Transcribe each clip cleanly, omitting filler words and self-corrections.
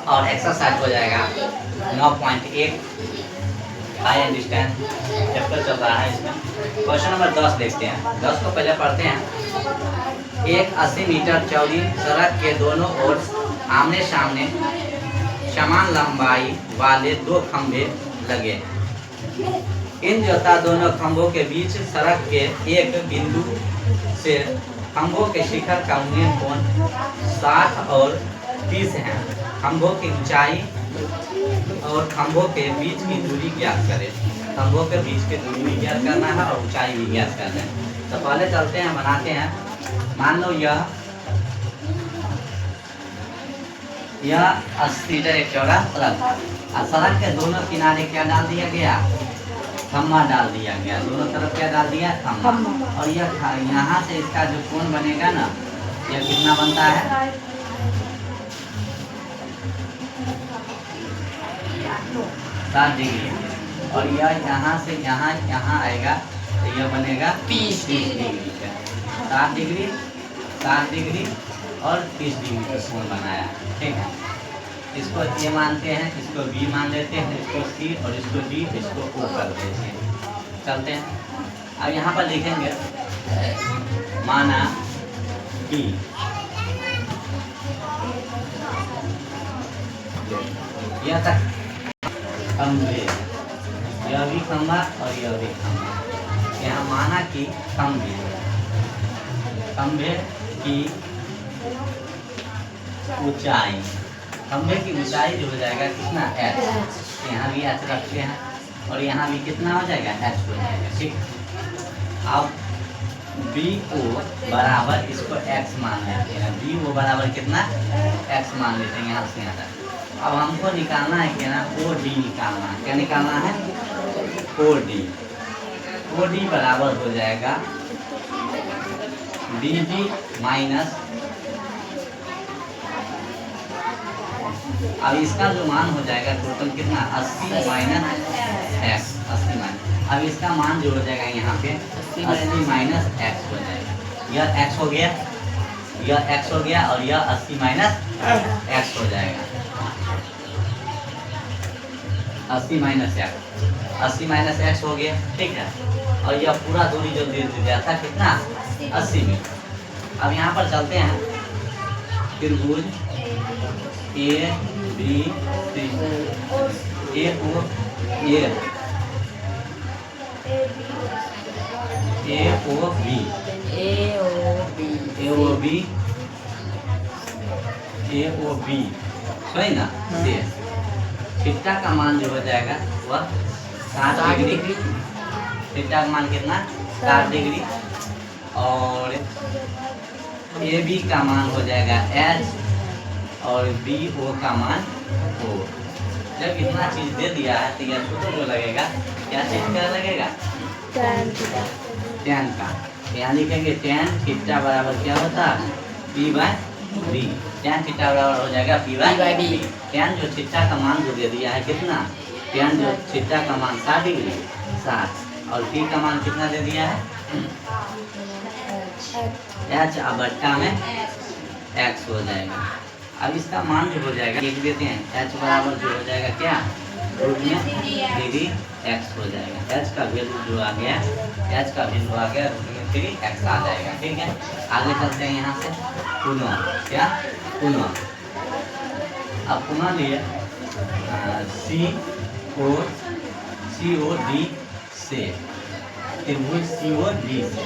और एक्सरसाइज हो जाएगा 9.1। आई अंडरस्टैंड चैप्टर चल रहा है इसमें। क्वेश्चन नंबर 10 देखते हैं। 10 को पहले पढ़ते हैं। एक 80 मीटर चौड़ी सड़क के दोनों ओर आमने सामने समान लंबाई वाले दो खंभे लगे हैं। इन जोता दोनों खंभों के बीच सड़क के एक बिंदु से खंभों के शिखर का उन्नयन कोण 60 और 30 है। खंभों की ऊंचाई और खंभों के बीच की दूरी ज्ञात करें। खंभों के बीच की दूरी भी ज्ञात करना है और ऊंचाई भी ज्ञात करना है। तो पहले चलते हैं, बनाते हैं। मान लो यह 80 मीटर एक चौड़ा सड़क और सड़क के दोनों किनारे क्या डाल दिया गया? खम्मा डाल दिया गया। दोनों तरफ क्या डाल दिया? खम्मा। और यह यहाँ से इसका जो कोण बनेगा ना, यह कितना बनता है? 60 डिग्री। और यह यहाँ से यहाँ आएगा तो यह बनेगा 30 डिग्री का। 60 डिग्री, 60 डिग्री और 30 डिग्री का कोण बनाया। ठीक है, इसको ए मानते हैं, इसको बी मान लेते हैं, इसको सी और इसको डी, इसको ओ कर देते हैं। चलते हैं। अब यहाँ पर लिखेंगे माना डी, यह तक खंभे, यह भी खंभा और यह भी खंभा। यहाँ माना कि खंभे की ऊंचाई, खंभे की ऊंचाई जो हो जाएगा कितना? h। यहाँ भी h रखते हैं और यहाँ भी कितना हो जाएगा? h हो जाएगा। ठीक, अब बी ओ बराबर इसको x मान लेते हैं। बी ओ बराबर कितना? x मान लेते हैं यहाँ से यहाँ तक। अब हमको निकालना है क्या ना? ओ डी निकालना है। क्या निकालना है? O D. ओ डी बराबर हो जाएगा डी डी माइनस, अब इसका जो मान हो जाएगा टोटल कितना? 80 माइनस एक्स। 80 माइनस, अब इसका मान जो हो जाएगा यहाँ पे 80 माइनस एक्स हो जाएगा। यह एक्स हो गया, यह एक्स हो गया और यह 80 माइनस एक्स हो जाएगा। 80 माइनस एक्स, 80 माइनस एक्स हो गया। ठीक है, और यह पूरा दूरी जो दे दिया था कितना? 80 मीटर। अब यहाँ पर चलते हैं। त्रिभुज A B C, A O B, सही ना? से थीटा का मान जो हो जाएगा वह 60 डिग्री। थीटा का मान कितना? 60 डिग्री। और ए बी का मान हो जाएगा h और बी ओ का मान ओ। जब इतना चीज दे दिया है तो यह सूत्र जो लगेगा, क्या चीज का लगेगा? tan का। यहाँ लिखेंगे tan थीटा बराबर क्या होता है? p by b। tan theta बराबर हो जाएगा p बाय b। tan जो थीटा का मान जो दे दिया है कितना? tan जो थीटा का मान 60 डिग्री, 60 और p का मान कितना दे दिया है? h अब बट्टा में x हो जाएगा। अब इसका मान जो हो जाएगा लिख देते हैं। h बराबर जो हो जाएगा क्या? रूट में डिग्री x हो जाएगा। h का वैल्यू जो आ गया, h का वैल्यू आ गया रूट में 3x आ जाएगा। ठीक है, आगे चलते हैं यहाँ से। पुनः क्या? पुनः, अब पुनः लिए सी ओ डी से, त्रिभुज सी ओ डी से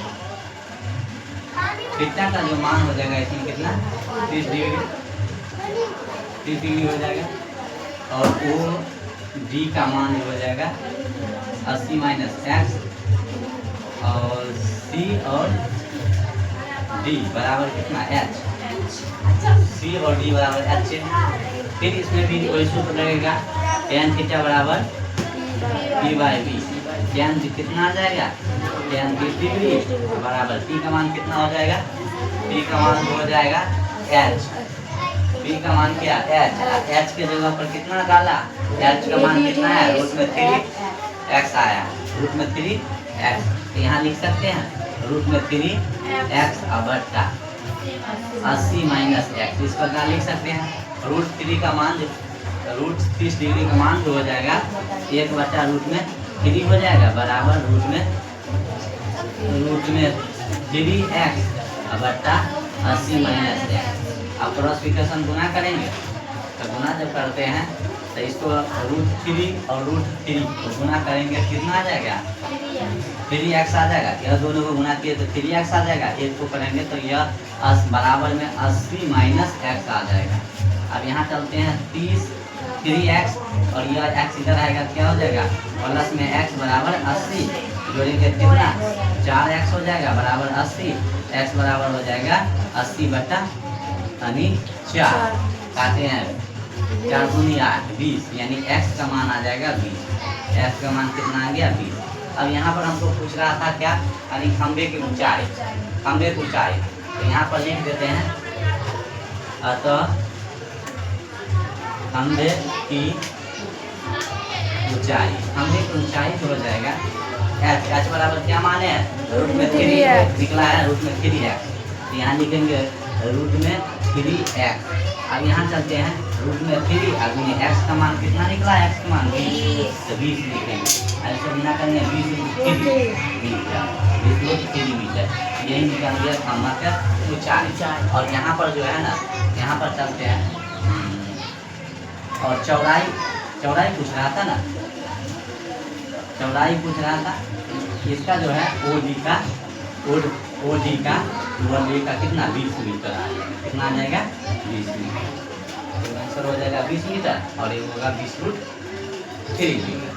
थीटा का जो मान हो जाएगा इसमें कितना? 30 डिग्री, 30 डिग्री हो जाएगा। और ओ डी का मान हो जाएगा 80 माइनस एक्स और सी और डी बराबर कितना? एच। सी और डी बराबर एच है। फिर इसमें भी वही सूत्र लगेगा, tan थीटा बराबर p बाई बी। tan कितना आ जाएगा? tan 30 डिग्री बराबर p का मान कितना हो जाएगा? p का मान हो जाएगा h। p का मान क्या? h। h के जगह पर कितना डाला? h का मान कितना है? रूट में 3x आया, रूट में 3x। तो यहाँ लिख सकते हैं रूट में 3x बट्टा 80 माइनस एक्स। इस प्रकार लिख सकते हैं। रूट 3 का मान रूट 30 डिग्री का मान जो हो जाएगा 1/√3 हो जाएगा बराबर रूट में 3x बट्टा 80 माइनस x। अब क्रॉस विकर्षण गुना करेंगे तो गुना जब करते हैं तो इसको √3 और √3 को गुना करेंगे कितना आ जाएगा 3x आ जाएगा। यह दोनों को गुना किए तो 3x आ जाएगा। एक को करेंगे तो यह बराबर में 80 माइनस x आ जाएगा। अब यहाँ चलते हैं 3x और यह x इधर आएगा क्या हो जाएगा प्लस में x बराबर 80 जोड़ेंगे कितना 4x हो जाएगा बराबर 80। x बराबर हो जाएगा 80 बटा 4 काटे हैं 4 दूनी 8 20 यानी x का मान आ जाएगा 20। x का मान कितना आ गया 20। अब यहाँ पर हमको पूछ रहा था क्या यानी खंबे की ऊंचाई तो यहाँ पर लिख देते हैं अतः खंबे की ऊंचाई जो हो जाएगा h बराबर क्या मान है रूट में 3 निकला है रूट में 3x तो यहाँ लिखेंगे रूट में 3x। अब यहाँ चलते हैं रूट में 3 आदमी x का मान कितना निकला है x का मान 20 तो 20 लिखेंगे। ऐसे बिना करेंगे 20 मीटर यही निकल गया खंबा का ऊंचाई। और यहाँ पर जो है ना यहाँ पर चलते हैं और चौड़ाई पूछ रहा था ना इसका जो है OD का कितना 20 मीटर आ जाएगा। कितना आ जाएगा 20 मीटर। तो आंसर हो जाएगा 20 मीटर और ये होगा 20√3 मीटर।